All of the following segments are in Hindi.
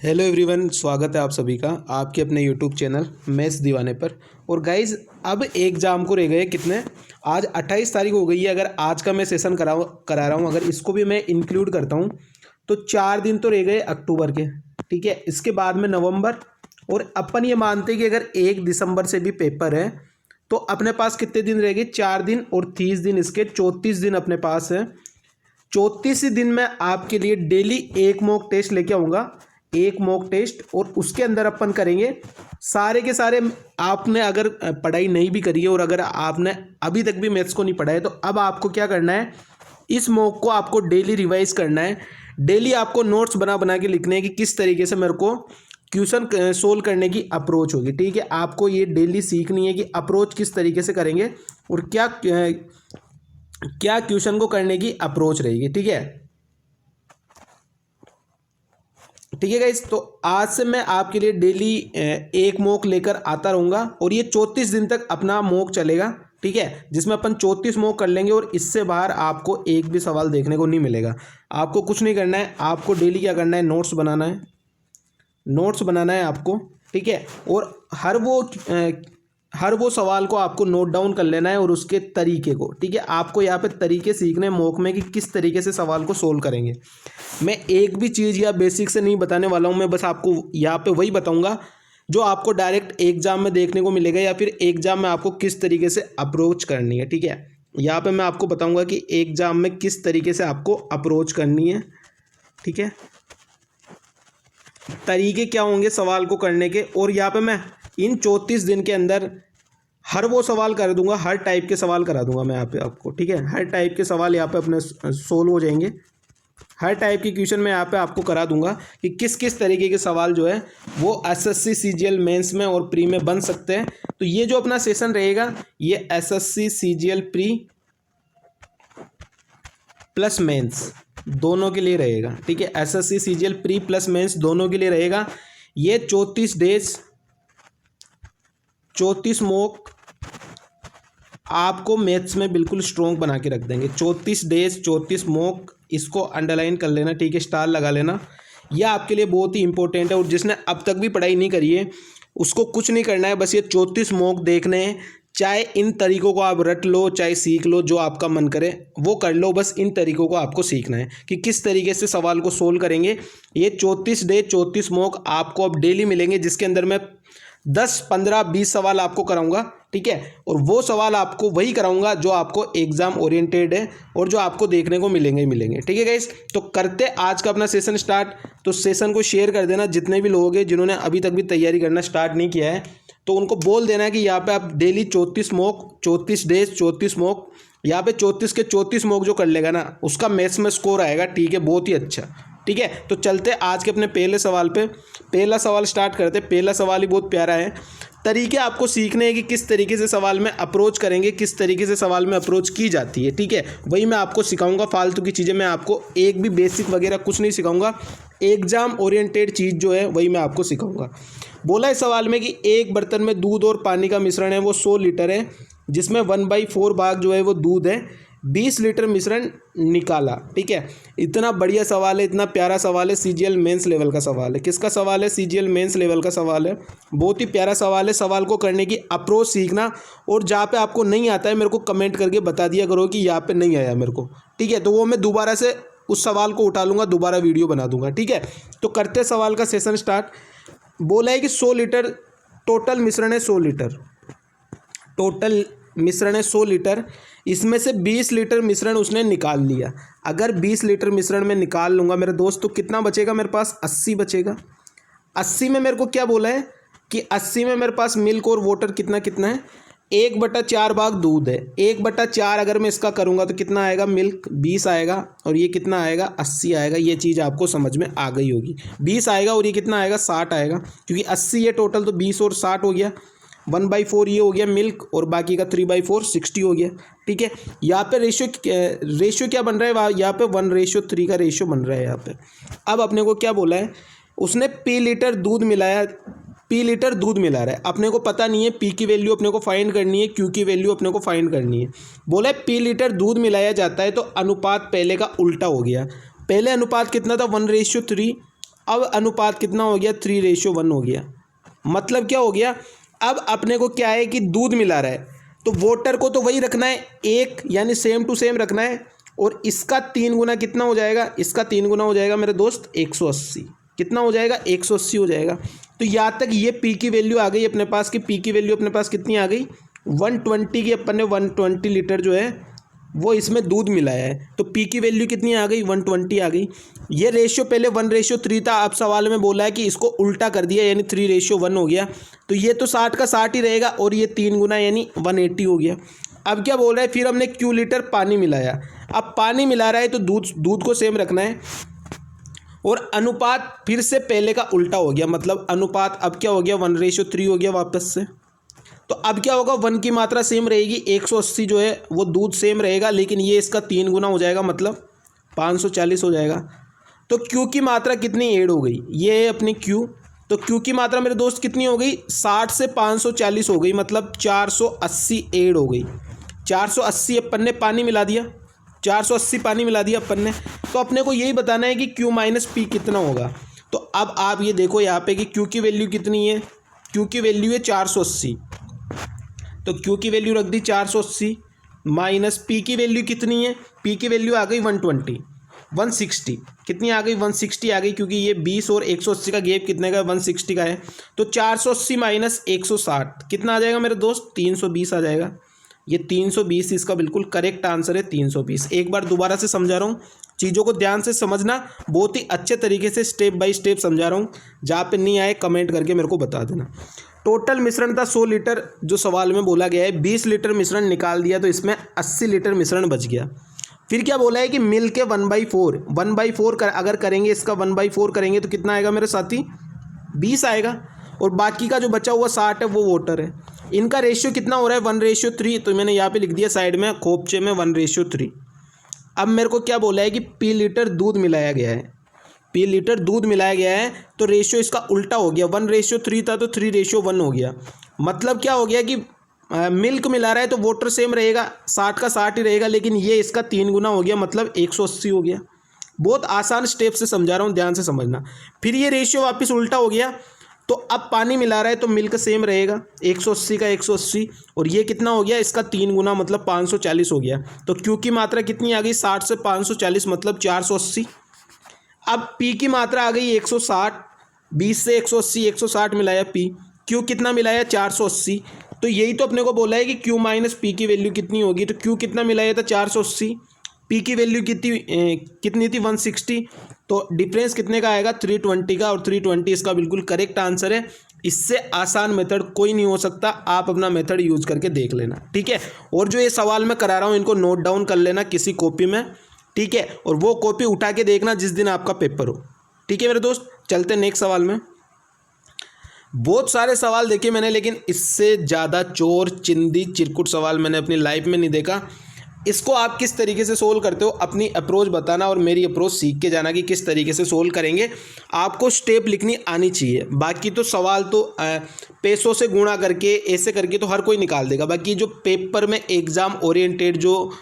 हेलो एवरीवन, स्वागत है आप सभी का आपके अपने यूट्यूब चैनल मैथ्स दीवाने पर। और गाइज अब एग्ज़ाम को रह गए कितने, आज 28 तारीख हो गई है। अगर आज का मैं सेशन करा रहा हूँ, अगर इसको भी मैं इंक्लूड करता हूँ तो 4 दिन तो रह गए अक्टूबर के। ठीक है, इसके बाद में नवंबर। और अपन ये मानते हैं कि अगर 1 दिसंबर से भी पेपर है तो अपने पास कितने दिन रह गए, 4 दिन और 30 दिन, इसके 34 दिन अपने पास है। 34 दिन में आपके लिए डेली एक मॉक टेस्ट लेके आऊँगा, एक मॉक टेस्ट। और उसके अंदर अपन करेंगे सारे के सारे। आपने अगर पढ़ाई नहीं भी करी है और अगर आपने अभी तक भी मैथ्स को नहीं पढ़ा है तो अब आपको क्या करना है, इस मॉक को आपको डेली रिवाइज करना है। डेली आपको नोट्स बना बना के लिखने हैं कि किस तरीके से मेरे को क्वेश्चन सोल्व करने की अप्रोच होगी। ठीक है, आपको ये डेली सीखनी है कि अप्रोच किस तरीके से करेंगे और क्या क्या क्वेश्चन को करने की अप्रोच रहेगी। ठीक है, ठीक है गाइस, तो आज से मैं आपके लिए डेली एक मॉक लेकर आता रहूँगा और ये 34 दिन तक अपना मॉक चलेगा। ठीक है, जिसमें अपन 34 मॉक कर लेंगे और इससे बाहर आपको एक भी सवाल देखने को नहीं मिलेगा। आपको कुछ नहीं करना है, आपको डेली क्या करना है, नोट्स बनाना है, नोट्स बनाना है आपको। ठीक है, और हर वो सवाल को आपको नोट डाउन कर लेना है और उसके तरीके को। ठीक है, आपको यहाँ पे तरीके सीखने मॉक में कि किस तरीके से सवाल को सोल्व करेंगे। मैं एक भी चीज़ या बेसिक से नहीं बताने वाला हूँ, मैं बस आपको यहाँ पे वही बताऊँगा जो आपको डायरेक्ट एग्जाम में देखने को मिलेगा या फिर एग्जाम में आपको किस तरीके से अप्रोच करनी है। ठीक है, यहाँ पे मैं आपको बताऊँगा कि एग्जाम में किस तरीके से आपको अप्रोच करनी है। ठीक है, तरीके क्या होंगे सवाल को करने के। और यहाँ पे मैं इन 34 दिन के अंदर हर वो सवाल कर दूंगा, हर टाइप के सवाल करा दूंगा मैं यहाँ पे आपको। ठीक है, हर टाइप के सवाल यहाँ पे अपने सोल्व हो जाएंगे। हर टाइप की क्वेश्चन मैं यहाँ पे आपको करा दूंगा कि किस किस तरीके के सवाल जो है वो एसएससी सीजीएल मेंस में और प्री में बन सकते हैं। तो ये जो अपना सेशन रहेगा ये SSC CGL pre plus mains दोनों के लिए रहेगा। ठीक है, SSC CGL pre plus mains दोनों के लिए रहेगा। ये 34 डेज 34 मॉक आपको मैथ्स में बिल्कुल स्ट्रॉन्ग बना के रख देंगे। 34 डेज 34 मॉक, इसको अंडरलाइन कर लेना। ठीक है, स्टार लगा लेना, यह आपके लिए बहुत ही इंपॉर्टेंट है। और जिसने अब तक भी पढ़ाई नहीं करी है उसको कुछ नहीं करना है, बस ये 34 मॉक देखने हैं। चाहे इन तरीकों को आप रट लो, चाहे सीख लो, जो आपका मन करे वो कर लो, बस इन तरीकों को आपको सीखना है कि किस तरीके से सवाल को सोल्व करेंगे। ये 34 डे 34 मॉक आपको अब डेली मिलेंगे, जिसके अंदर मैं 10, 15, 20 सवाल आपको कराऊंगा। ठीक है, और वो सवाल आपको वही कराऊंगा जो आपको एग्जाम ओरिएंटेड है और जो आपको देखने को मिलेंगे। ठीक है गाइस, तो करते आज का अपना सेशन स्टार्ट। तो सेशन को शेयर कर देना, जितने भी लोग हैं जिन्होंने अभी तक भी तैयारी करना स्टार्ट नहीं किया है तो उनको बोल देना है कि यहाँ पे आप डेली 34 मॉक, 34 डेज 34 मॉक, यहाँ पे 34 के 34 मॉक जो कर लेगा ना उसका मैथ्स में स्कोर आएगा। ठीक है, बहुत ही अच्छा। ठीक है, तो चलते आज के अपने पहले सवाल पे। पहला सवाल स्टार्ट करते। पहला सवाल ही बहुत प्यारा है। तरीके आपको सीखने हैं कि किस तरीके से सवाल में अप्रोच करेंगे, किस तरीके से सवाल में अप्रोच की जाती है। ठीक है, वही मैं आपको सिखाऊंगा। फालतू की चीज़ें मैं आपको एक भी बेसिक वगैरह कुछ नहीं सिखाऊंगा। एग्जाम ओरिएंटेड चीज़ जो है वही मैं आपको सिखाऊंगा। बोला है सवाल में कि एक बर्तन में दूध और पानी का मिश्रण है वो 100 लीटर है, जिसमें 1/4 भाग जो है वो दूध है। 20 लीटर मिश्रण निकाला। ठीक है, इतना बढ़िया सवाल है, इतना प्यारा सवाल है। सीजीएल मेंस लेवल का सवाल है। किसका सवाल है? सीजीएल मेंस लेवल का सवाल है। बहुत ही प्यारा सवाल है। सवाल को करने की अप्रोच सीखना, और जहाँ पे आपको नहीं आता है मेरे को कमेंट करके बता दिया करो कि यहाँ पे नहीं आया मेरे को। ठीक है, तो वो मैं दोबारा से उस सवाल को उठा लूँगा, दोबारा वीडियो बना दूंगा। ठीक है, तो करते सवाल का सेशन स्टार्ट। बोला है कि 100 लीटर टोटल मिश्रण है, 100 लीटर टोटल मिश्रण है 100 लीटर। इसमें से 20 लीटर मिश्रण उसने निकाल लिया। अगर 20 लीटर मिश्रण में निकाल लूँगा मेरे दोस्त तो कितना बचेगा मेरे पास? 80 बचेगा। 80 में मेरे को क्या बोला है कि 80 में मेरे पास मिल्क और वाटर कितना कितना है? 1/4 भाग दूध है। 1/4 अगर मैं इसका करूँगा तो कितना आएगा? मिल्क 20 आएगा और ये कितना आएगा? 80 आएगा। ये चीज़ आपको समझ में आ गई होगी। 20 आएगा और ये कितना आएगा? 60 आएगा, क्योंकि 80 है टोटल, तो 20 और 60 हो गया। 1/4 ये हो गया मिल्क और बाकी का 3/4 60 हो गया। ठीक है, यहाँ पे रेशियो क्या बन रहा है? यहाँ पे 1:3 का रेशियो बन रहा है यहाँ पे। अब अपने को क्या बोला है, उसने पी लीटर दूध मिलाया, पी लीटर दूध मिला रहा है। अपने को पता नहीं है पी की वैल्यू अपने को फाइंड करनी है, क्यू की वैल्यू अपने को फाइंड करनी है। बोला है पी लीटर दूध मिलाया जाता है तो अनुपात पहले का उल्टा हो गया। पहले अनुपात कितना था? 1:3। अब अनुपात कितना हो गया, 3:1 हो गया। मतलब क्या हो गया, अब अपने को क्या है कि दूध मिला रहा है तो वाटर को तो वही रखना है 1, यानी सेम टू सेम रखना है, और इसका 3 गुना कितना हो जाएगा, इसका 3 गुना हो जाएगा मेरे दोस्त 180। कितना हो जाएगा, 180 हो जाएगा। तो यहाँ तक ये पी की वैल्यू आ गई अपने पास, कि पी की वैल्यू अपने पास कितनी आ गई, 120 की। अपन ने 120 लीटर जो है वो इसमें दूध मिलाया है, तो पी की वैल्यू कितनी आ गई, 120 आ गई। ये रेशियो पहले 1:3 था, अब सवाल में बोला है कि इसको उल्टा कर दिया, यानी 3:1 हो गया। तो ये तो 60 का 60 ही रहेगा, और ये 3 गुना यानी 180 हो गया। अब क्या बोल रहा है, फिर हमने क्यू लीटर पानी मिलाया। अब पानी मिला रहा है तो दूध को सेम रखना है, और अनुपात फिर से पहले का उल्टा हो गया। मतलब अनुपात अब क्या हो गया, 1:3 हो गया वापस से। तो अब क्या होगा, 1 की मात्रा सेम रहेगी, 180 जो है वो दूध सेम रहेगा, लेकिन ये इसका 3 गुना हो जाएगा, मतलब 540 हो जाएगा। तो क्यू की मात्रा कितनी ऐड हो गई, ये है अपनी क्यू। तो क्यू की मात्रा मेरे दोस्त कितनी हो गई, 60 से 540 हो गई, मतलब 480 ऐड हो गई। 480 अपन ने पानी मिला दिया, 480 पानी मिला दिया अपन ने। तो अपने को यही बताना है कि क्यू माइनस पी कितना होगा। तो अब आप ये देखो यहाँ पे कि क्यू की वैल्यू कितनी है, क्यू की वैल्यू है 480। तो क्यू की वैल्यू रख दी 480, माइनस पी की वैल्यू कितनी है, पी की वैल्यू आ गई 120, 160 कितनी आ गई, 160 आ गई, क्योंकि ये 20 और 180 का गैप कितने का है, 160 का है। तो 480 माइनस 160 कितना आ जाएगा मेरे दोस्त, 320 आ जाएगा। ये 320 इसका बिल्कुल करेक्ट आंसर है, 320। एक बार दोबारा से समझा रहा हूँ, चीज़ों को ध्यान से समझना, बहुत ही अच्छे तरीके से स्टेप बाय स्टेप समझा रहा हूँ। जहाँ पे नहीं आए कमेंट करके मेरे को बता देना। टोटल मिश्रण था 100 लीटर, जो सवाल में बोला गया है। 20 लीटर मिश्रण निकाल दिया तो इसमें 80 लीटर मिश्रण बच गया। फिर क्या बोला है कि मिल के 1/4 अगर करेंगे, इसका 1/4 करेंगे तो कितना आएगा मेरे साथी, 20 आएगा, और बाकी का जो बचा हुआ 60 है वो वाटर है। इनका रेशियो कितना हो रहा है, 1:3। तो मैंने यहाँ पे लिख दिया साइड में खोपचे में 1:3। अब मेरे को क्या बोला है कि पी लीटर दूध मिलाया गया है, पी लीटर दूध मिलाया गया है, तो रेशियो इसका उल्टा हो गया। 1:3 था तो 3:1 हो गया। मतलब क्या हो गया कि मिल्क मिला रहा है तो वाटर सेम रहेगा, 60 का 60 ही रहेगा, लेकिन ये इसका 3 गुना हो गया, मतलब 180 हो गया। बहुत आसान स्टेप से समझा रहा हूँ, ध्यान से समझना। फिर ये रेशियो वापस उल्टा हो गया, तो अब पानी मिला रहा है तो मिल्क सेम रहेगा, 180 का 180, और ये कितना हो गया, इसका 3 गुना, मतलब 540 हो गया। तो क्यू की मात्रा कितनी आ गई, 60 से 540 मतलब 480। अब पी की मात्रा आ गई 160, 20 से 180, 160 मिलाया पी, क्यू कितना मिलाया 480। तो यही तो अपने को बोला है कि क्यू माइनस पी की वैल्यू कितनी होगी। तो क्यू कितना मिलाया था 480, पी की वैल्यू कितनी थी 160। तो डिफरेंस कितने का आएगा 320 का, और 320 इसका बिल्कुल करेक्ट आंसर है। इससे आसान मेथड कोई नहीं हो सकता, आप अपना मेथड यूज करके देख लेना, ठीक है। और जो ये सवाल मैं करा रहा हूँ इनको नोट डाउन कर लेना किसी कॉपी में, ठीक है, और वो कॉपी उठा के देखना जिस दिन आपका पेपर हो, ठीक है मेरे दोस्त। चलते नेक्स्ट सवाल में। बहुत सारे सवाल देखे मैंने, लेकिन इससे ज़्यादा चोर चिंदी चिरकुट सवाल मैंने अपनी लाइफ में नहीं देखा। इसको आप किस तरीके से सोल्व करते हो, अपनी अप्रोच बताना, और मेरी अप्रोच सीख के जाना कि किस तरीके से सोल्व करेंगे। आपको स्टेप लिखनी आनी चाहिए, बाकी तो सवाल तो पैसों से गुणा करके ऐसे करके तो हर कोई निकाल देगा। बाकी जो पेपर में एग्ज़ाम ओरिएंटेड जो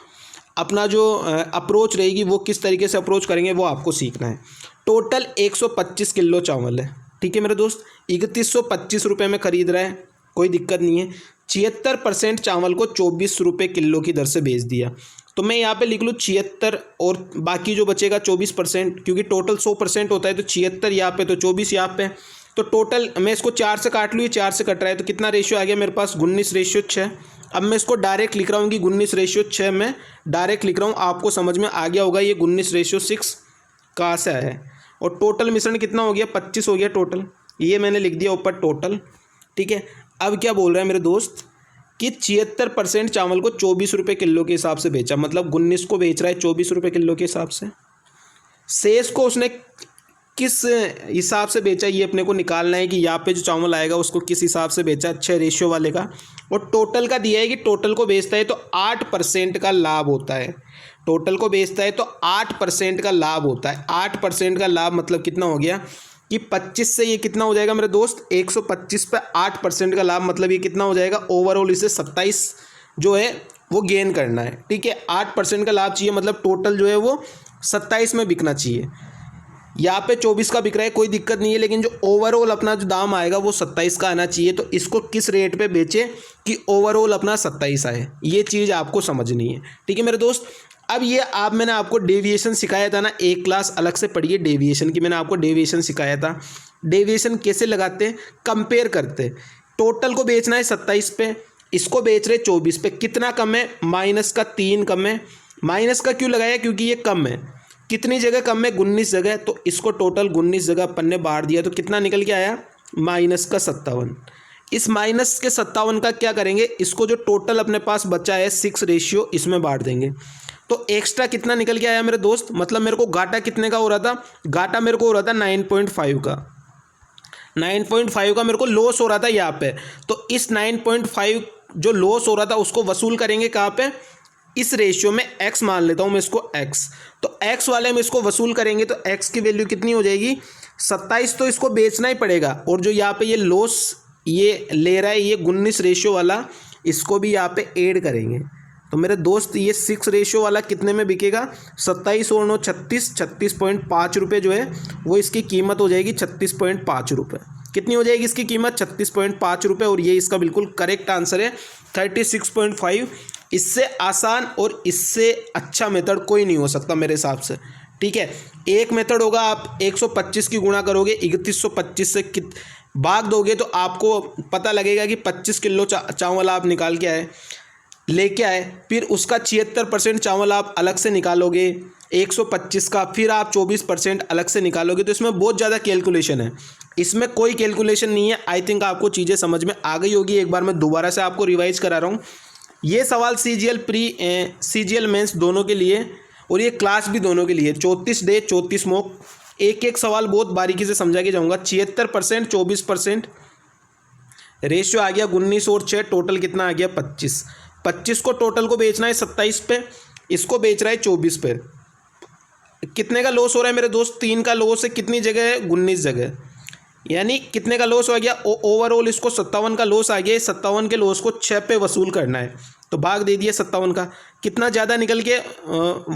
अपना जो अप्रोच रहेगी, वो किस तरीके से अप्रोच करेंगे वो आपको सीखना है। टोटल 125 किलो चावल है, ठीक है मेरे दोस्त, 3125 रुपये में ख़रीद रहा है, कोई दिक्कत नहीं है। 76% चावल को 24 रुपये किलो की दर से बेच दिया। तो मैं यहाँ पे लिख लूँ 76, और बाकी जो बचेगा 24%, क्योंकि टोटल 100% होता है, तो 76 यहाँ पे तो 24 यहाँ पे। तो टोटल मैं इसको 4 से काट लूँ, ये 4 से कट रहा है, तो कितना रेशियो आ गया मेरे पास 19:6। अब मैं इसको डायरेक्ट लिख रहा हूँ कि 19:6 में डायरेक्ट लिख रहा हूँ, आपको समझ में आ गया होगा ये 19:6 कहाँ से आया है। और टोटल मिश्रण कितना हो गया 25 हो गया टोटल, ये मैंने लिख दिया ऊपर टोटल, ठीक है। अब क्या बोल रहा है मेरे दोस्त कि 76% चावल को 24 रुपये किलो के हिसाब से बेचा, मतलब 19 को बेच रहा है 24 रुपये किलो के हिसाब से। शेष को उसने किस हिसाब से बेचा, ये अपने को निकालना है कि यहाँ पे जो चावल आएगा उसको किस हिसाब से बेचा, अच्छे रेशियो वाले का। और टोटल का दिया है कि टोटल को बेचता है तो 8% का लाभ होता है, टोटल को बेचता है तो 8% का लाभ होता है। 8% का लाभ मतलब कितना हो गया कि 25 से ये कितना हो जाएगा मेरे दोस्त 125 पे 8% का लाभ, मतलब ये कितना हो जाएगा ओवरऑल इसे 27 जो है वो गेन करना है, ठीक है। 8% का लाभ चाहिए, मतलब टोटल जो है वो 27 में बिकना चाहिए। यहाँ पे 24 का बिक रहा है, कोई दिक्कत नहीं है, लेकिन जो ओवरऑल अपना जो दाम आएगा वो 27 का आना चाहिए। तो इसको किस रेट पे बेचे कि ओवरऑल अपना 27 आए, ये चीज़ आपको समझनी है। ठीक है मेरे दोस्त। अब ये मैंने आपको डेविएशन सिखाया था ना, एक क्लास अलग से पढ़िए डेविएशन की, मैंने आपको डेविएशन सिखाया था। डेविएशन कैसे लगाते हैं, कंपेयर करते हैं। टोटल को बेचना है 27 पे, इसको बेच रहे 24 पे, कितना कम है, माइनस का 3 कम है। माइनस का क्यों लगाया, क्योंकि ये कम है। कितनी जगह कम है, 19 जगह, तो इसको टोटल 19 जगह अपन ने बांट दिया, तो कितना निकल के आया, माइनस का 57। इस माइनस के 57 का क्या करेंगे, इसको जो टोटल अपने पास बचा है 6 रेशियो, इसमें बांट देंगे। तो एक्स्ट्रा कितना निकल के आया मेरे दोस्त, मतलब मेरे को घाटा कितने का हो रहा था, घाटा मेरे को हो रहा था 9.5 का। 9.5 का मेरे को लॉस हो रहा था यहाँ पे। तो इस 9.5 जो लॉस हो रहा था उसको वसूल करेंगे कहाँ पे, इस रेशियो में x मान लेता हूँ मैं इसको x। तो x वाले में इसको वसूल करेंगे तो x की वैल्यू कितनी हो जाएगी, 27। तो इसको बेचना ही पड़ेगा। और जो यहाँ पे ये लॉस ये ले रहा है ये 19 रेशियो वाला, इसको भी यहाँ पे ऐड करेंगे। तो मेरे दोस्त ये 6 रेशियो वाला कितने में बिकेगा, 27 और 9 36, 36.5 रुपये जो है वो इसकी कीमत हो जाएगी 36.5 रुपये। कितनी हो जाएगी इसकी कीमत, 36.5 रुपये। और ये इसका बिल्कुल करेक्ट आंसर है 36.5। इससे आसान और इससे अच्छा मेथड कोई नहीं हो सकता मेरे हिसाब से। ठीक है, एक मेथड होगा, आप 125 की गुणा करोगे 3125 से भाग दोगे तो आपको पता लगेगा कि 25 किलो चावल आप निकाल के आए, लेके आए, फिर उसका 76% चावल आप अलग से निकालोगे 125 का, फिर आप 24% अलग से निकालोगे। तो इसमें बहुत ज़्यादा कैलकुलेशन है, इसमें कोई कैलकुलेशन नहीं है। आई थिंक आपको चीज़ें समझ में आ गई होगी। एक बार मैं दोबारा से आपको रिवाइज करा रहा हूँ। ये सवाल CGL प्री CGL मेंस दोनों के लिए, और ये क्लास भी दोनों के लिए, 34 डे 34 मॉक। एक एक सवाल बहुत बारीकी से समझा के जाऊँगा। 76%, 24% रेशियो आ गया 19 और 6, टोटल कितना आ गया 25। 25 को टोटल को बेचना है 27 पे, इसको बेच रहा है 24 पे। कितने का लॉस हो रहा है मेरे दोस्त, 3 का लॉस है। कितनी जगह है, 19 जगह, यानी कितने का लॉस हो गया, ओवरऑल इसको 57 का लॉस आ गया। 57 के लॉस को 6 पे वसूल करना है, तो भाग दे दिया 57 का। कितना ज़्यादा निकल के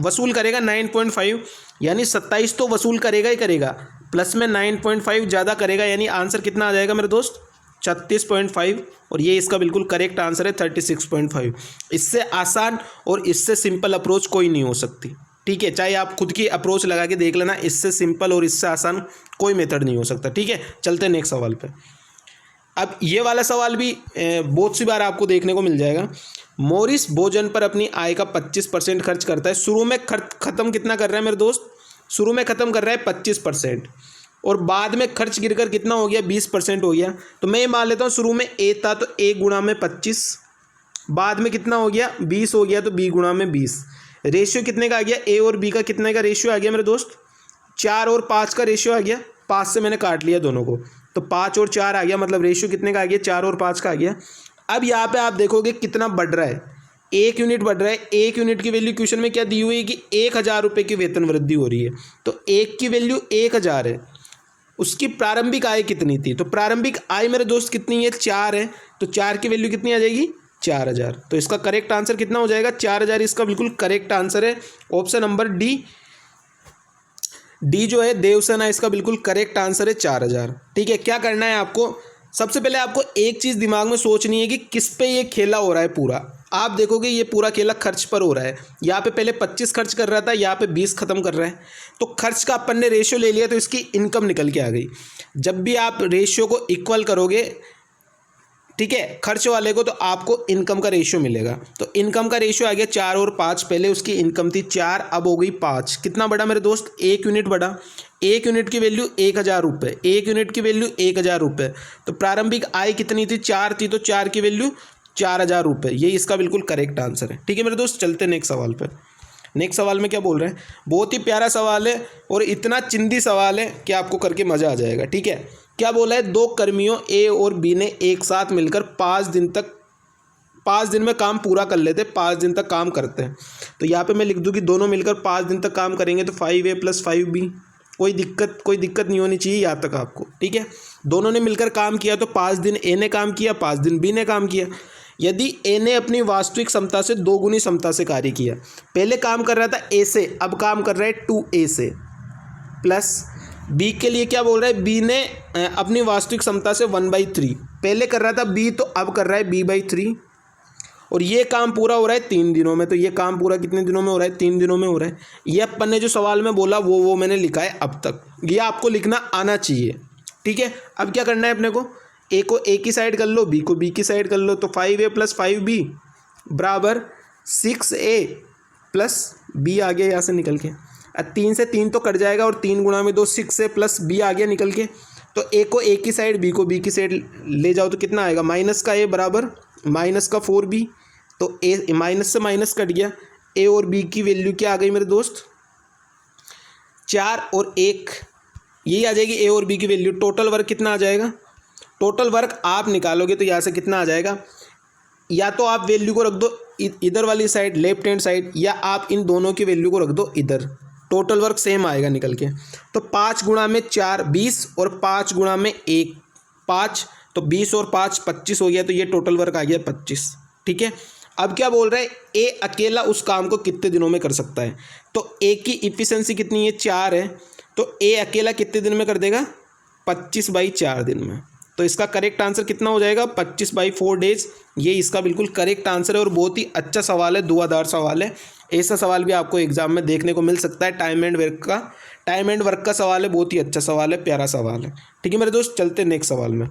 वसूल करेगा, 9.5, यानी 27 तो वसूल करेगा ही करेगा, प्लस में 9.5 ज़्यादा करेगा, यानी आंसर कितना आ जाएगा मेरे दोस्त, 36.5। और ये इसका बिल्कुल करेक्ट आंसर है 36.5। इससे आसान और इससे सिंपल अप्रोच कोई नहीं हो सकती। ठीक है, चाहे आप खुद की अप्रोच लगा के देख लेना, इससे सिंपल और इससे आसान कोई मेथड नहीं हो सकता। ठीक है, चलते हैं नेक्स्ट सवाल पे। अब ये वाला सवाल भी बहुत सी बार आपको देखने को मिल जाएगा। मॉरिस भोजन पर अपनी आय का 25% खर्च करता है। शुरू में ख़त्म कितना कर रहा है मेरे दोस्त, शुरू में ख़त्म कर रहा है 25%, और बाद में खर्च गिरकर कितना हो गया, 20% हो गया। तो मैं ये मान लेता हूँ शुरू में A था तो A गुणा में 25, बाद में कितना हो गया 20 हो गया तो B गुणा में 20। रेशियो कितने का आ गया, A और B का कितने का रेशियो आ गया मेरे दोस्त, 4 और 5 का रेशियो आ गया। 5 से मैंने काट लिया दोनों को, तो 5 और 4 आ गया, मतलब रेशियो कितने का आ गया, 4 और 5 का आ गया। अब यहाँ पे आप देखोगे कितना बढ़ रहा है, 1 यूनिट बढ़ रहा है। 1 यूनिट की वैल्यू क्वेश्चन में क्या दी हुई है कि 1000 रुपये की वेतन वृद्धि हो रही है। तो 1 की वैल्यू 1000 है, उसकी प्रारंभिक आय कितनी थी, तो प्रारंभिक आय मेरे दोस्त कितनी है, 4 है। तो 4 की वैल्यू कितनी आ जाएगी, 4000। तो इसका करेक्ट आंसर कितना हो जाएगा, 4000 इसका बिल्कुल करेक्ट आंसर है। ऑप्शन नंबर डी जो है देवसेना, इसका बिल्कुल करेक्ट आंसर है 4000। ठीक है, क्या करना है आपको, सबसे पहले आपको एक चीज़ दिमाग में सोचनी है कि किस पे ये खेला हो रहा है पूरा। आप देखोगे ये पूरा खेला खर्च पर हो रहा है। यहाँ पे पहले 25 खर्च कर रहा था, यहाँ पे 20 खत्म कर रहा है। तो खर्च का अपन ने रेशियो ले लिया तो इसकी इनकम निकल के आ गई। जब भी आप रेशियो को इक्वल करोगे, ठीक है, खर्च वाले को, तो आपको इनकम का रेशियो मिलेगा। तो इनकम का रेशियो आ गया 4 और 5। पहले उसकी इनकम थी 4, अब हो गई 5। कितना बढ़ा मेरे दोस्त, 1 यूनिट बढ़ा। 1 यूनिट की वैल्यू 1000 रुपये, 1 यूनिट की वैल्यू 1000 रुपये। तो प्रारंभिक आय कितनी थी, 4 थी, तो 4 की वैल्यू 4000 रुपये। ये इसका बिल्कुल करेक्ट आंसर है। ठीक है मेरे दोस्त, चलते नेक्स्ट सवाल पर। नेक्स्ट सवाल में क्या बोल रहे हैं, बहुत ही प्यारा सवाल है और इतना चिंदी सवाल है कि आपको करके मज़ा आ जाएगा। ठीक है, क्या बोला है, 2 कर्मियों A और B ने एक साथ मिलकर 5 दिन में काम पूरा कर लेते, 5 दिन तक काम करते हैं। तो यहाँ पे मैं लिख दूँ कि दोनों मिलकर 5 दिन तक काम करेंगे, तो 5A + 5B। कोई दिक्कत नहीं होनी चाहिए यहाँ तक आपको। ठीक है, दोनों ने मिलकर काम किया, तो 5 दिन A ने काम किया, 5 दिन B ने काम किया। यदि A ने अपनी वास्तविक क्षमता से 2 गुनी क्षमता से कार्य किया, पहले काम कर रहा था A से, अब काम कर रहा है 2A से, प्लस बी के लिए क्या बोल रहा है, बी ने अपनी वास्तविक क्षमता से 1/3 पहले कर रहा था बी, तो अब कर रहा है b/3, और ये काम पूरा हो रहा है 3 दिनों में। तो ये काम पूरा कितने दिनों में हो रहा है, 3 दिनों में हो रहा है। ये अपन ने जो सवाल में बोला वो मैंने लिखा है अब तक, ये आपको लिखना आना चाहिए, ठीक है। अब क्या करना है अपने को, ए को ए की साइड कर लो, बी को बी की साइड कर लो। तो 5a + 5b बराबर 6a + b आ गया यहाँ से निकल के। अब 3 से 3 तो कट जाएगा, और 3 × 2 6a + b आ गया निकल के। तो ए को ए की साइड, बी को बी की साइड ले जाओ तो कितना आएगा, माइनस का a बराबर माइनस का 4b। तो ए माइनस से माइनस कट गया, ए और बी की वैल्यू क्या आ गई मेरे दोस्त, 4 और 1, यही आ जाएगी ए और बी की वैल्यू। टोटल वर्क कितना आ जाएगा, टोटल वर्क आप निकालोगे तो यहाँ से कितना आ जाएगा, या तो आप वैल्यू को रख दो इधर वाली साइड, लेफ्ट हैंड साइड, या आप इन दोनों की वैल्यू को रख दो इधर, टोटल वर्क सेम आएगा निकल के। तो 5 × 4 20, और 5 × 1 5, तो 20 और 5 25 हो गया। तो ये टोटल वर्क आ गया 25, ठीक है। अब क्या बोल रहा है, ए अकेला उस काम को कितने दिनों में कर सकता है। तो ए की इफिशिएंसी कितनी है, 4 है। तो ए अकेला कितने दिन में कर देगा, 25/4 दिन में। तो इसका करेक्ट आंसर कितना हो जाएगा, 25/4 डेज। ये इसका बिल्कुल करेक्ट आंसर है, और बहुत ही अच्छा सवाल है, दुआदार सवाल है। ऐसा सवाल भी आपको एग्जाम में देखने को मिल सकता है। टाइम एंड वर्क का सवाल है, बहुत ही अच्छा सवाल है, प्यारा सवाल है, ठीक है मेरे दोस्त। चलते नेक्स्ट सवाल में।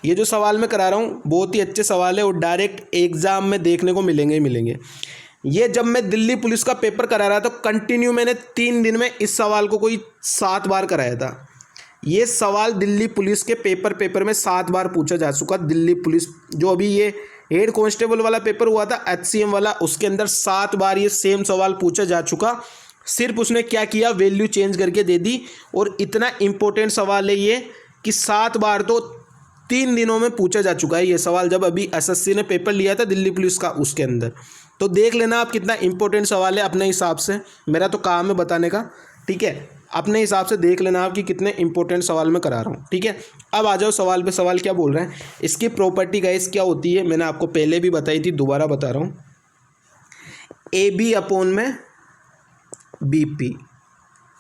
ये जो सवाल मैं करा रहा हूँ बहुत ही अच्छे सवाल है, और डायरेक्ट एग्जाम में देखने को मिलेंगे ही मिलेंगे। ये जब मैं दिल्ली पुलिस का पेपर करा रहा था, तो कंटिन्यू मैंने 3 दिन में इस सवाल को कोई 7 बार कराया था। ये सवाल दिल्ली पुलिस के पेपर में 7 बार पूछा जा चुका। दिल्ली पुलिस जो अभी ये हेड कांस्टेबल वाला पेपर हुआ था, HCM वाला, उसके अंदर 7 बार ये सेम सवाल पूछा जा चुका। सिर्फ उसने क्या किया, वैल्यू चेंज करके दे दी। और इतना इंपॉर्टेंट सवाल है ये कि 7 बार तो 3 दिनों में पूछा जा चुका है ये सवाल, जब अभी SSC ने पेपर लिया था दिल्ली पुलिस का, उसके अंदर। तो देख लेना आप कितना इंपॉर्टेंट सवाल है अपने हिसाब से। मेरा तो काम है बताने का, ठीक है। अपने हिसाब से देख लेना आप कि कितने इंपॉर्टेंट सवाल मैं करा रहा हूँ, ठीक है। अब आ जाओ सवाल पे। सवाल क्या बोल रहे हैं, इसकी प्रॉपर्टी गाइस क्या होती है, मैंने आपको पहले भी बताई थी, दोबारा बता रहा हूँ। AB/BP,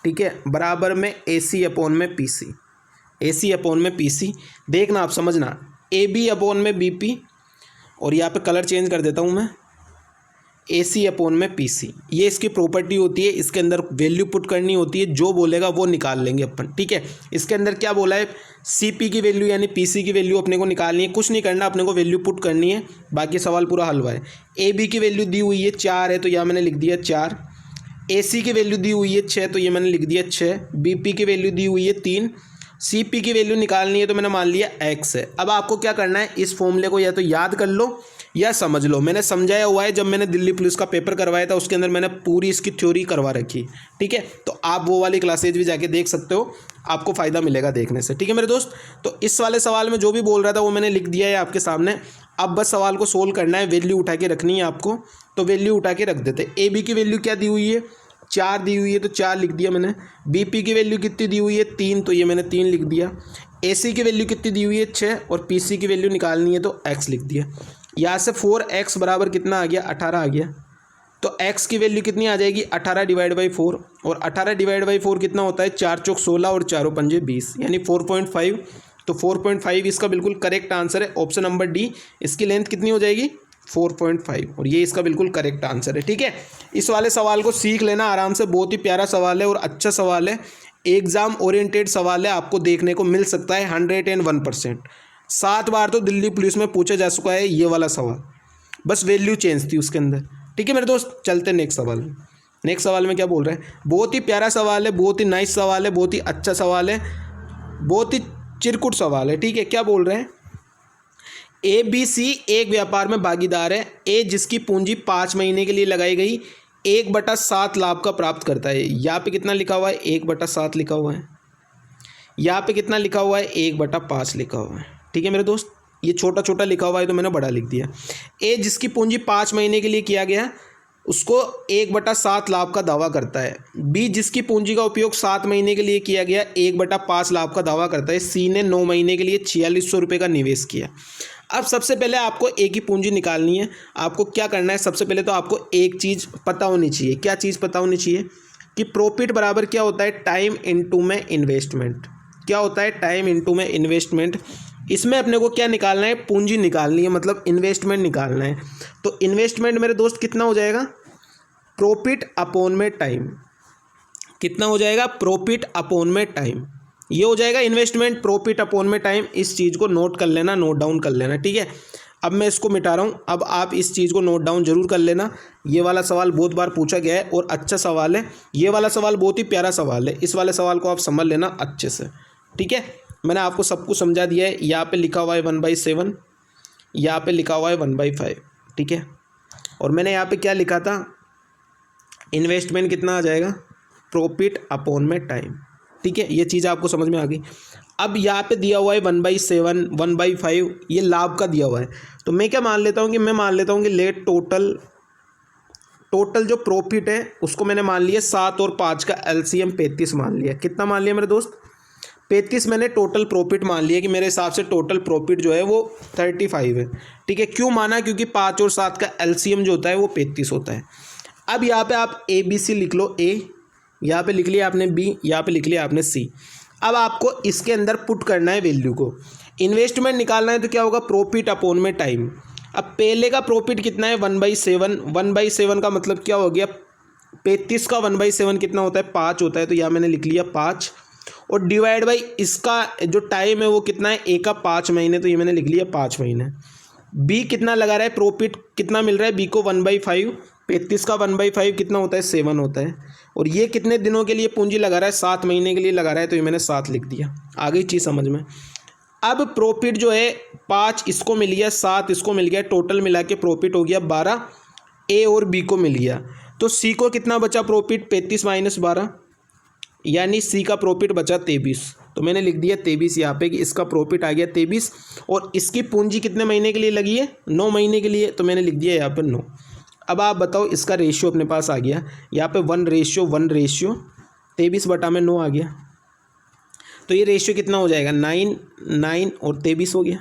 ठीक है, बराबर में AC/PC। AC/PC देखना आप, समझना। AB/BP, और यहाँ पे कलर चेंज कर देता हूँ मैं, AC/PC। ये इसकी प्रॉपर्टी होती है। इसके अंदर वैल्यू पुट करनी होती है, जो बोलेगा वो निकाल लेंगे अपन, ठीक है। इसके अंदर क्या बोला है, CP की वैल्यू यानी PC की वैल्यू अपने को निकालनी है। कुछ नहीं करना, अपने को वैल्यू पुट करनी है, बाकी सवाल पूरा हलवा है। AB की वैल्यू दी हुई है 4 है, तो यहाँ मैंने लिख दिया 4। AC की वैल्यू दी हुई है 6, तो ये मैंने लिख दिया 6। BP की वैल्यू दी हुई है 3। CP की वैल्यू निकालनी है, तो मैंने मान लिया X है। अब आपको क्या करना है, इस फॉर्मूले को या तो याद कर लो या समझ लो। मैंने समझाया हुआ है, जब मैंने दिल्ली पुलिस का पेपर करवाया था उसके अंदर मैंने पूरी इसकी थ्योरी करवा रखी, ठीक है। तो आप वो वाली क्लासेज भी जाके देख सकते हो, आपको फ़ायदा मिलेगा देखने से, ठीक है मेरे दोस्त। तो इस वाले सवाल में जो भी बोल रहा था वो मैंने लिख दिया है आपके सामने। अब बस सवाल को सोल्व करना है, वैल्यू उठा के रखनी है आपको। तो वैल्यू उठा के रख देते। AB की वैल्यू क्या दी हुई है, 4 दी हुई है, तो 4 लिख दिया मैंने। BP की वैल्यू कितनी दी हुई है, 3, तो ये मैंने 3 लिख दिया। AC की वैल्यू कितनी दी हुई है, 6, और PC की वैल्यू निकालनी है, तो X लिख दिया। यहाँ से 4X बराबर कितना आ गया, 18 आ गया। तो X की वैल्यू कितनी आ जाएगी, 18/4, और 18/4 कितना होता है, 4 चौक 16 और 4 पंजे 20, यानी 4.5। तो 4.5 इसका बिल्कुल करेक्ट आंसर है, ऑप्शन नंबर डी। इसकी लेंथ कितनी हो जाएगी, 4.5, और ये इसका बिल्कुल करेक्ट आंसर है, ठीक है। इस वाले सवाल को सीख लेना आराम से, बहुत ही प्यारा सवाल है और अच्छा सवाल है, एग्जाम ओरिएंटेड सवाल है, आपको देखने को मिल सकता है 101%। 7 बार तो दिल्ली पुलिस में पूछा जा चुका है ये वाला सवाल, बस वैल्यू चेंज थी उसके अंदर, ठीक है मेरे दोस्त। चलते नेक्स्ट सवाल में। नेक्स्ट सवाल में क्या बोल रहे हैं, बहुत ही प्यारा सवाल है, बहुत ही नाइस सवाल है, बहुत ही अच्छा सवाल है, बहुत ही चिरकुट सवाल है, ठीक है। क्या बोल रहे हैं, ABC एक व्यापार में भागीदार है। A जिसकी पूंजी 5 महीने के लिए लगाई गई 1/7 लाभ का प्राप्त करता है। यहाँ पे कितना लिखा हुआ है, 1/7 लिखा हुआ है। यहाँ पे कितना लिखा हुआ है, 1/5 लिखा हुआ है, ठीक है मेरे दोस्त। ये छोटा छोटा लिखा हुआ है तो मैंने बड़ा लिख दिया। A जिसकी पूंजी 5 महीने के लिए किया गया उसको 1/7 लाभ का दावा करता है। B जिसकी पूंजी का उपयोग 7 महीने के लिए किया गया 1/5 लाभ का दावा करता है। C ने 9 महीने के लिए 4600 रुपये का निवेश किया। अब सबसे पहले आपको A की पूंजी निकालनी है। आपको क्या करना है, सबसे पहले तो आपको एक चीज़ पता होनी चाहिए। क्या चीज़ पता होनी चाहिए, कि प्रॉफिट बराबर क्या होता है, टाइम इनटू में इन्वेस्टमेंट। क्या होता है, टाइम इनटू में इन्वेस्टमेंट। इसमें अपने को क्या निकालना है, पूंजी निकालनी है, मतलब इन्वेस्टमेंट निकालना है। तो इन्वेस्टमेंट मेरे दोस्त कितना हो जाएगा, प्रॉफिट अपॉन में टाइम। कितना हो जाएगा, प्रॉफिट अपॉन में टाइम। ये हो जाएगा इन्वेस्टमेंट, प्रॉफिट अपॉन में टाइम। इस चीज़ को नोट कर लेना, नोट डाउन कर लेना, ठीक है। अब मैं इसको मिटा रहा हूँ, अब आप इस चीज़ को नोट डाउन जरूर कर लेना। ये वाला सवाल बहुत बार पूछा गया है और अच्छा सवाल है। ये वाला सवाल बहुत ही प्यारा सवाल है, इस वाले सवाल को आप समझ लेना अच्छे से, ठीक है। मैंने आपको सब कुछ समझा दिया है। यहाँ पे लिखा हुआ है 1/7, यहाँ पे लिखा हुआ है 1/5, ठीक है। और मैंने यहाँ पे क्या लिखा था, इन्वेस्टमेंट कितना आ जाएगा, प्रॉफिट अपॉन में टाइम, ठीक है। ये चीज़ आपको समझ में आ गई। अब यहाँ पे दिया हुआ है 1/7, 1/5, ये लाभ का दिया हुआ है। तो मैं क्या मान लेता हूँ कि मैं मान लेता हूँ कि लेट टोटल जो प्रॉफिट है उसको मैंने मान लिया 7 और 5 का एलसीएम 35 मान लिया। कितना मान लिया मेरे दोस्त, 35 मैंने टोटल प्रॉफिट मान लिया कि मेरे हिसाब से टोटल प्रॉफिट जो है वो 35 है, ठीक है। क्यों माना, क्योंकि 5 और 7 का एलसीएम जो होता है वो 35 होता है। अब यहाँ पे आप ABC लिख लो, A यहाँ पे लिख लिया आपने, B यहाँ पे लिख लिया आपने, C। अब आपको इसके अंदर पुट करना है वैल्यू को, इन्वेस्टमेंट निकालना है। तो क्या होगा, प्रॉफिट अपॉन में टाइम। अब पहले का प्रॉफिट कितना है, 1/7, 1/7 का मतलब क्या हो गया, 35 का 1/7 कितना होता है, 5 होता है। तो यहाँ मैंने लिख लिया 5 और डिवाइड बाई इसका जो टाइम है वो कितना है, A का 5 महीने, तो ये मैंने लिख लिया 5 महीने। B कितना लगा रहा है, प्रॉफिट कितना मिल रहा है, B को 1/5, 35 का 1/5 कितना होता है, 7 होता है। और ये कितने दिनों के लिए पूंजी लगा रहा है, 7 महीने के लिए लगा रहा है, तो ये मैंने 7 लिख दिया। आ गई चीज़ समझ में। अब प्रॉफिट जो है 5 इसको मिल गया, 7 इसको मिल गया, टोटल मिला के प्रॉफिट हो गया 12, A और B को मिल गया। तो C को कितना बचा प्रॉफिट, 35 - 12, यानी C का प्रॉफिट बचा 23। तो मैंने लिख दिया 23 यहाँ पे कि इसका प्रॉफिट आ गया 23। और इसकी पूंजी कितने महीने के लिए लगी है, 9 महीने के लिए, तो मैंने लिख दिया यहाँ पर 9। अब आप बताओ, इसका रेशियो अपने पास आ गया, यहाँ पे 1:1, 23/9 आ गया। तो ये रेशियो कितना हो जाएगा, 9, 9 और 23 हो गया।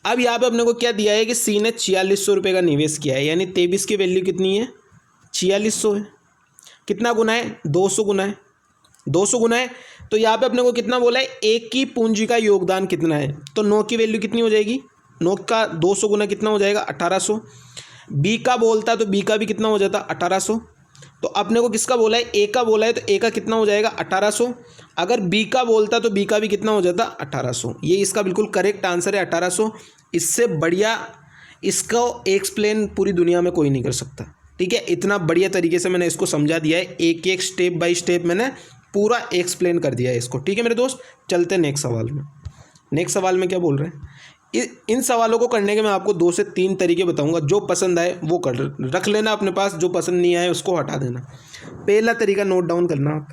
अब यहाँ पे अपने को क्या दिया है कि C ने 4600 रुपये का निवेश किया है, यानी 23 की वैल्यू कितनी है, 4600 है। कितना गुना है, 200 गुना है, 200 गुना है। तो यहाँ पे अपने को कितना बोला है, एक की पूंजी का योगदान कितना है, तो 9 की वैल्यू कितनी हो जाएगी, 9 का 200 गुना कितना हो जाएगा, 1800। B का बोलता तो B का भी कितना हो जाता, 1800। तो अपने को किसका बोला है, A का बोला है, तो A का कितना हो जाएगा, 1800। अगर B का बोलता तो B का भी कितना हो जाता, 1800। ये इसका बिल्कुल करेक्ट आंसर है, 1800। इससे बढ़िया इसको एक्सप्लेन पूरी दुनिया में कोई नहीं कर सकता, ठीक है। इतना बढ़िया तरीके से मैंने इसको समझा दिया है, एक एक स्टेप बाय स्टेप मैंने पूरा एक्सप्लेन कर दिया है इसको, ठीक है मेरे दोस्त। चलते हैं नेक्स्ट सवाल में। नेक्स्ट सवाल में क्या बोल रहे हैं, इन सवालों को करने के मैं आपको 2 से 3 तरीके बताऊंगा। जो पसंद आए वो कर रख लेना अपने पास, जो पसंद नहीं आए उसको हटा देना। पहला तरीका नोट डाउन करना आप,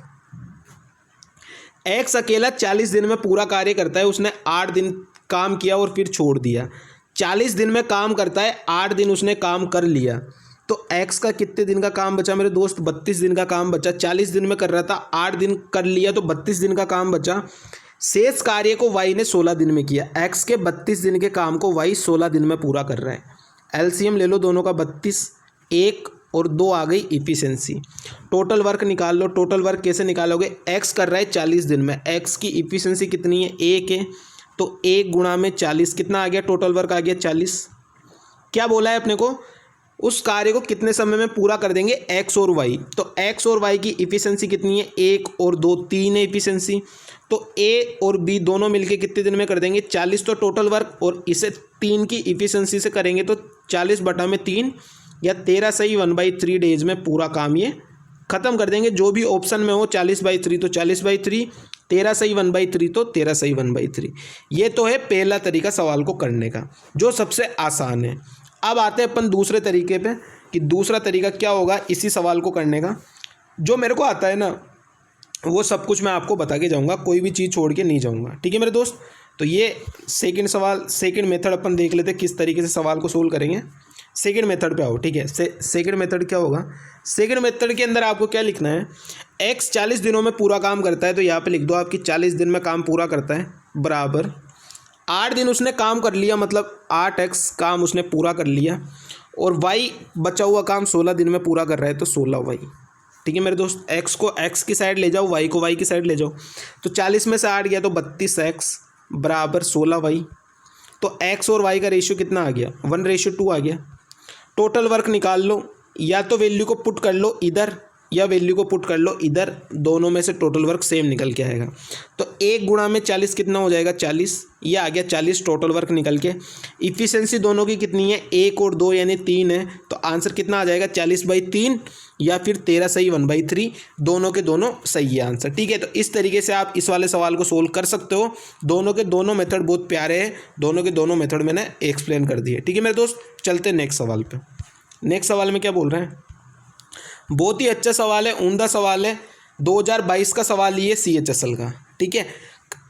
एक्स अकेला 40 दिन में पूरा कार्य करता है, उसने 8 दिन काम किया और फिर छोड़ दिया। 40 दिन में काम करता है, 8 दिन उसने काम कर लिया, तो एक्स का कितने दिन का काम बचा मेरे दोस्त, 32 दिन का काम बचा। 40 दिन में कर रहा था, 8 दिन कर लिया, तो 32 दिन का काम बचा। शेष कार्य को वाई ने 16 दिन में किया। एक्स के 32 दिन के काम को वाई 16 दिन में पूरा कर रहा है। एलसीएम ले लो दोनों का, 32, 1 और 2 आ गई इफ़िशेंसी। टोटल वर्क निकाल लो। टोटल वर्क कैसे निकालोगे, एक्स कर रहा है 40 दिन में, एक्स की इफ़िशेंसी कितनी है, 1 है, तो 1 गुणा में 40 कितना आ गया, टोटल वर्क आ गया 40। क्या बोला है अपने को, उस कार्य को कितने समय में पूरा कर देंगे, एक्स और वाई। तो एक्स और वाई की इफ़िशेंसी कितनी है, 1 और 2 3 है इफ़िशेंसी। तो ए और बी दोनों मिलके कितने दिन में कर देंगे, 40 तो टोटल वर्क, और इसे 3 की इफ़िशेंसी से करेंगे तो 40/3 या 13 सही 1/3 डेज में पूरा काम ये ख़त्म कर देंगे। जो भी ऑप्शन में हो, 40/3 तो 40/3, 13 सही 1/3 तो 13 सही 1/3। ये तो है पहला तरीका सवाल को करने का, जो सबसे आसान है। अब आते हैं अपन दूसरे तरीके पे कि दूसरा तरीका क्या होगा इसी सवाल को करने का। जो मेरे को आता है ना वो सब कुछ मैं आपको बता के जाऊँगा, कोई भी चीज़ छोड़ के नहीं जाऊँगा, ठीक है मेरे दोस्त। तो ये सेकंड मेथड अपन देख लेते किस तरीके से सवाल को सोल्व करेंगे। सेकंड मेथड पे आओ, ठीक है। सेकंड मेथड क्या होगा, सेकंड मेथड के अंदर आपको क्या लिखना है, एक्स 40 दिनों में पूरा काम करता है, तो यहाँ पे लिख दो आपकी 40 दिन में काम पूरा करता है, बराबर 8 दिन उसने काम कर लिया, मतलब 8x काम उसने पूरा कर लिया, और y बचा हुआ काम 16 दिन में पूरा कर रहा है, तो 16y। ठीक है मेरे दोस्त, x को x की साइड ले जाओ, y को y की साइड ले जाओ। तो 40 में से 8 गया तो 32x बराबर 16y। तो x और y का रेशियो कितना आ गया, 1:2 आ गया। टोटल वर्क निकाल लो, या तो वैल्यू को पुट कर लो इधर या वैल्यू को पुट कर लो इधर, दोनों में से टोटल वर्क सेम निकल के आएगा। तो 1 गुणा में 40 कितना हो जाएगा, 40। ये आ गया 40 टोटल वर्क निकल के। इफ़िशेंसी दोनों की कितनी है, 1 और 2 यानी 3 है। तो आंसर कितना आ जाएगा, 40/3 या फिर 13 सही 1/3, दोनों के दोनों सही है आंसर। ठीक है, तो इस तरीके से आप इस वाले सवाल को सोल्व कर सकते हो। दोनों के दोनों मेथड बहुत प्यारे हैं, दोनों के दोनों मेथड मैंने एक्सप्लेन कर दिए। ठीक है मेरे दोस्त, चलते नेक्स्ट सवाल पे। नेक्स्ट सवाल में क्या बोल रहे हैं, बहुत ही अच्छा सवाल है, उम्दा सवाल है, 2022 का सवाल ये CHSL का। ठीक है,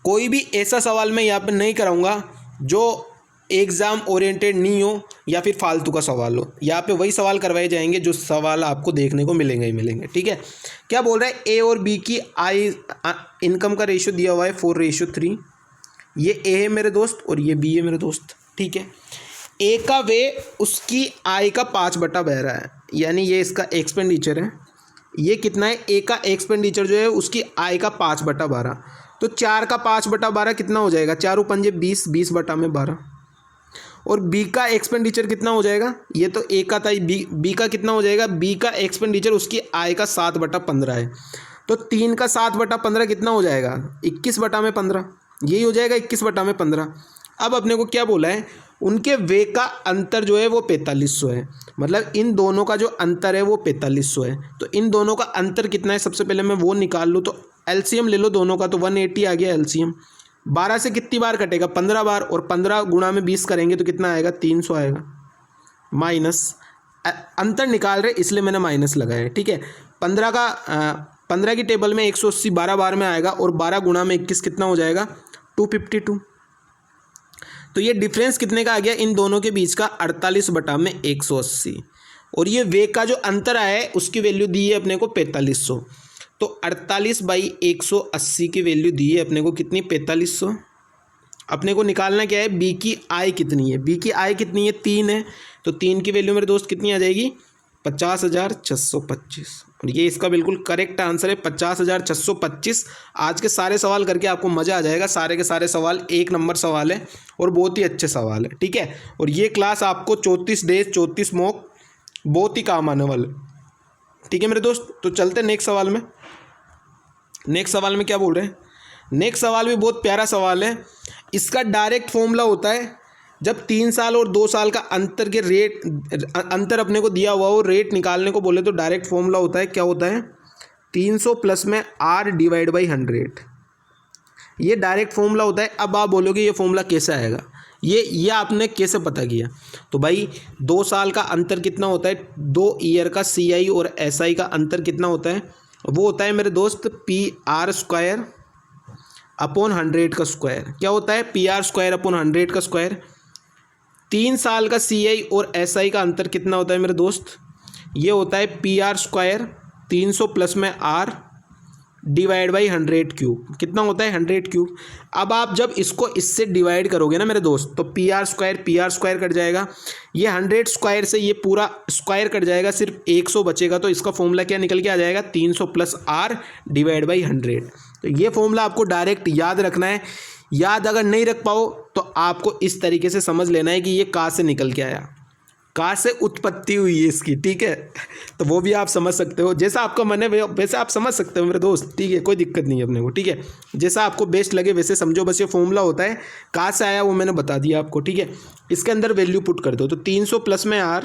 कोई भी ऐसा सवाल मैं यहाँ पर नहीं कराऊंगा जो एग्ज़ाम ओरिएंटेड नहीं हो या फिर फालतू का सवाल हो। यहाँ पे वही सवाल करवाए जाएंगे जो सवाल आपको देखने को मिलेंगे ही मिलेंगे। ठीक है, क्या बोल रहा है, ए और बी की इनकम का रेशियो दिया हुआ है 4:3। ये ए है मेरे दोस्त और ये बी है मेरे दोस्त। ठीक है, ए का वे उसकी आय का 5/12 है, यानी ये इसका एक्सपेंडिचर है। ये कितना है, ए का एक्सपेंडिचर जो है उसकी आय का 5/12। तो 4 का 5/12 कितना हो जाएगा, 4 पंजे 20, 20/12। और बी का एक्सपेंडिचर कितना हो जाएगा, ये तो ए का था, बी का कितना हो जाएगा, बी का एक्सपेंडिचर उसकी आय का 7/15 है। तो 3 का 7/15 कितना हो जाएगा, 21/15, यही हो जाएगा 21/15। अब अपने को क्या बोला है, उनके वे का अंतर जो है वो 4500 है, मतलब इन दोनों का जो अंतर है वो 4500 है। तो इन दोनों का अंतर कितना है, सबसे पहले मैं वो निकाल लूँ। तो एलसीएम ले लो दोनों का, तो 180 आ गया एलसीएम। 12 से कितनी बार कटेगा, 15 बार, और 15 गुणा में 20 करेंगे तो कितना आएगा, 300 आएगा। माइनस अंतर निकाल रहे इसलिए मैंने माइनस लगाया है। ठीक है, 15 की टेबल में 180 12 बार में आएगा, और 12 गुणा में 21 कितना हो जाएगा, 252। तो ये डिफरेंस कितने का आ गया, इन दोनों के बीच का 48/180। और ये वे का जो अंतर आया है उसकी वैल्यू दी है अपने को 4500। तो 48/180 की वैल्यू दी है अपने को कितनी, 4500। अपने को निकालना क्या है, बी की आय कितनी है, बी की आय कितनी है, 3 है। तो 3 की वैल्यू मेरे दोस्त कितनी आ जाएगी, 50,625। और ये इसका बिल्कुल करेक्ट आंसर है, 50,625। आज के सारे सवाल करके आपको मज़ा आ जाएगा, सारे के सारे सवाल 1 नंबर सवाल है और बहुत ही अच्छे सवाल है। ठीक है, और ये क्लास आपको 34 डेज 34 मॉक बहुत ही काम आने वाले। ठीक है मेरे दोस्त, तो चलते नेक्स्ट सवाल में। नेक्स्ट सवाल में क्या बोल रहे हैं, नेक्स्ट सवाल भी बहुत प्यारा सवाल है। इसका डायरेक्ट फॉर्मूला होता है, जब 3 साल और 2 साल का अंतर के रेट अंतर अपने को दिया हुआ हो, रेट निकालने को बोले तो डायरेक्ट फॉर्मूला होता है, क्या होता है, 300 प्लस में R/100। ये डायरेक्ट फॉर्मूला होता है। अब आप बोलोगे ये फॉर्मूला कैसे आएगा, ये आपने कैसे पता किया। तो भाई 2 साल का अंतर कितना होता है, 2 ईयर का CI और SI का अंतर कितना होता है, वो होता है मेरे दोस्त PR² अपॉन 100 का स्क्वायर। क्या होता है, PR² अपॉन 100 का स्क्वायर। 3 साल का CI और SI का अंतर कितना होता है मेरे दोस्त, ये होता है PR² 300 प्लस में R डिवाइड बाई 100³ कितना होता है, 100³। अब आप जब इसको इससे डिवाइड करोगे ना मेरे दोस्त, तो PR² कट जाएगा, ये 100² से ये पूरा स्क्वायर कट जाएगा, सिर्फ 100 बचेगा। तो इसका फॉर्मूला क्या निकल के आ जाएगा, 300 प्लस R डिवाइड बाई 100। तो ये फॉर्मूला आपको डायरेक्ट याद रखना है। याद अगर नहीं रख पाओ तो आपको इस तरीके से समझ लेना है कि ये कहाँ से निकल के आया, कहाँ से उत्पत्ति हुई है इसकी। ठीक है, तो वो भी आप समझ सकते हो, जैसा आपका मन है वैसे आप समझ सकते हो मेरे दोस्त। ठीक है, कोई दिक्कत नहीं है अपने को। ठीक है, जैसा आपको बेस्ट लगे वैसे समझो, बस ये फॉर्मूला होता है, कहाँ से आया वो मैंने बता दिया आपको। ठीक है, इसके अंदर वैल्यू पुट कर दो, तो 300 प्लस में R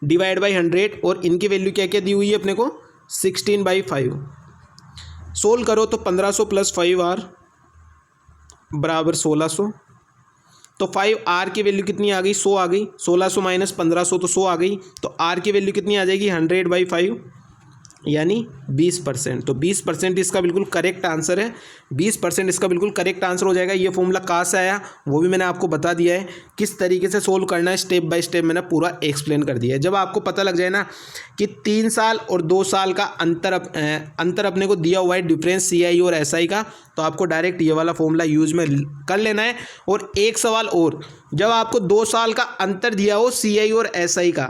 डिवाइड बाई 100, और इनकी वैल्यू क्या क्या दी हुई है अपने को, 16/5। सोल्व करो तो 1500 प्लस 5R बराबर 1600। तो 5R की वैल्यू कितनी आ गई, 100 आ गई। 1600 माइनस 1500 तो 100 आ गई। तो R की वैल्यू कितनी आ जाएगी, 100/5 यानी 20%। तो 20% इसका बिल्कुल करेक्ट आंसर है, 20% इसका बिल्कुल करेक्ट आंसर हो जाएगा। ये फॉर्मूला कहाँ से आया वो भी मैंने आपको बता दिया है, किस तरीके से सोल्व करना है स्टेप बाय स्टेप मैंने पूरा एक्सप्लेन कर दिया है। जब आपको पता लग जाए ना कि 3 साल और 2 साल का अंतर अपने को दिया हुआ है, डिफरेंस CI और SI का, तो आपको डायरेक्ट ये वाला फॉर्मूला यूज में कर लेना है। और एक सवाल और, जब आपको 2 साल का अंतर दिया हो CI और SI का,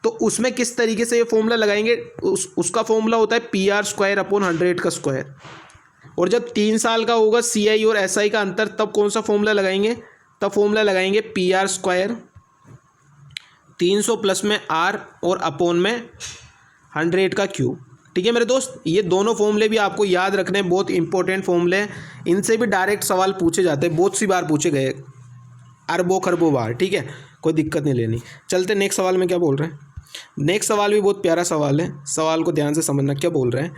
तो उसमें किस तरीके से ये फॉर्मूला लगाएंगे, उसका फॉर्मूला होता है PR² अपॉन 100 का स्क्वायर। और जब 3 साल का होगा CI और SI का अंतर, तब कौन सा फॉर्मूला लगाएंगे, तब फॉर्मूला लगाएंगे PR² 300 प्लस में R और अपॉन में 100 का क्यूब। ठीक है मेरे दोस्त, ये दोनों फॉर्मूले भी आपको याद रखने हैं, बहुत इंपॉर्टेंट फॉर्मूले हैं, इनसे भी डायरेक्ट सवाल पूछे जाते हैं, बहुत सी बार पूछे गए, अरबों खरबों बार। ठीक है, कोई दिक्कत नहीं लेनी। चलते नेक्स्ट सवाल में क्या बोल रहे हैं। नेक्स्ट सवाल भी बहुत प्यारा सवाल है, सवाल को ध्यान से समझना। क्या बोल रहे हैं,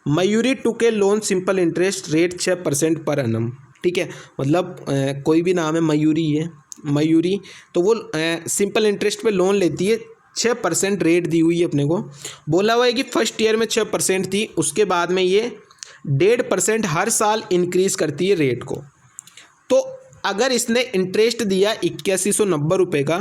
Mayuri took a loan simple interest rate 6% per annum. ठीक है, मतलब कोई भी नाम है, मयूरी है, मयूरी, तो वो सिंपल इंटरेस्ट पे लोन लेती है, 6% रेट दी हुई है अपने को। बोला हुआ है कि फर्स्ट ईयर में 6% थी, उसके बाद में ये 1.5% हर साल इंक्रीज करती है रेट को। तो अगर इसने इंटरेस्ट दिया 8190 रुपये का,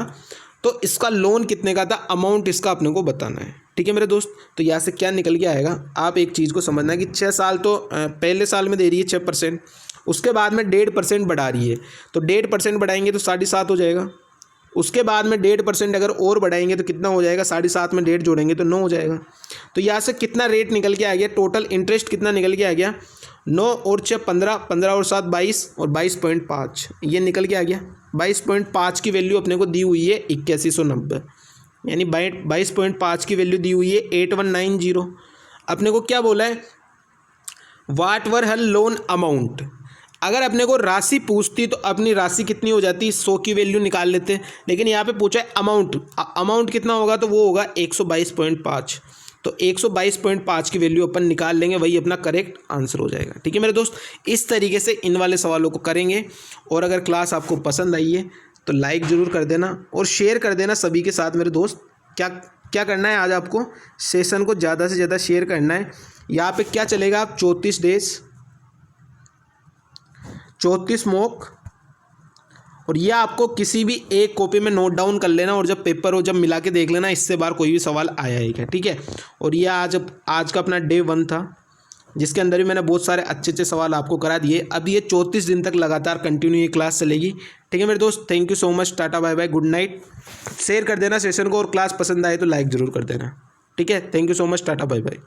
तो इसका लोन कितने का था, अमाउंट इसका अपने को बताना है। ठीक है मेरे दोस्त, तो यहाँ से क्या निकल के आएगा, आप एक चीज़ को समझना है कि 6 साल तो पहले साल में दे रही है 6%, उसके बाद में 1.5% बढ़ा रही है, तो 1.5% बढ़ाएंगे तो 7.5 हो जाएगा। उसके बाद में 1.5% अगर और बढ़ाएंगे तो कितना हो जाएगा, 7.5 में 1.5 जोड़ेंगे तो 9 हो जाएगा। तो यहाँ से कितना रेट निकल के आ गया, टोटल इंटरेस्ट कितना निकल के आ गया, 9 और 6 15, 15 और 7 22 और 22.5 ये निकल के आ गया। 22.5 की वैल्यू अपने को दी हुई है 8190, यानी 22.5 की वैल्यू दी हुई है 8190। अपने को क्या बोला है, वाट वर हर लोन अमाउंट। अगर अपने को राशि पूछती तो अपनी राशि कितनी हो जाती, 100 की वैल्यू निकाल लेते, लेकिन यहाँ पे पूछा है अमाउंट, अमाउंट कितना होगा, तो वो होगा 122.5, तो 122.5 की वैल्यू अपन निकाल लेंगे, वही अपना करेक्ट आंसर हो जाएगा। ठीक है मेरे दोस्त, इस तरीके से इन वाले सवालों को करेंगे। और अगर क्लास आपको पसंद आई है तो लाइक ज़रूर कर देना और शेयर कर देना सभी के साथ। मेरे दोस्त क्या क्या करना है, आज आपको सेशन को ज़्यादा से ज़्यादा शेयर करना है। यहाँ पे क्या चलेगा, आप 34 डेज 34 मॉक, और ये आपको किसी भी एक कॉपी में नोट डाउन कर लेना, और जब पेपर हो जब मिला के देख लेना इससे बार कोई भी सवाल आया है क्या। ठीक है, और ये आज का अपना डे 1 था, जिसके अंदर भी मैंने बहुत सारे अच्छे अच्छे सवाल आपको करा दिए। अब ये 34 दिन तक लगातार कंटिन्यू ये क्लास चलेगी। ठीक है मेरे दोस्त, thank you so much, tata bye bye, good night. Share कर देना सेशन को, और क्लास पसंद आए तो लाइक ज़रूर कर देना। ठीक है, thank you so much, tata bye bye.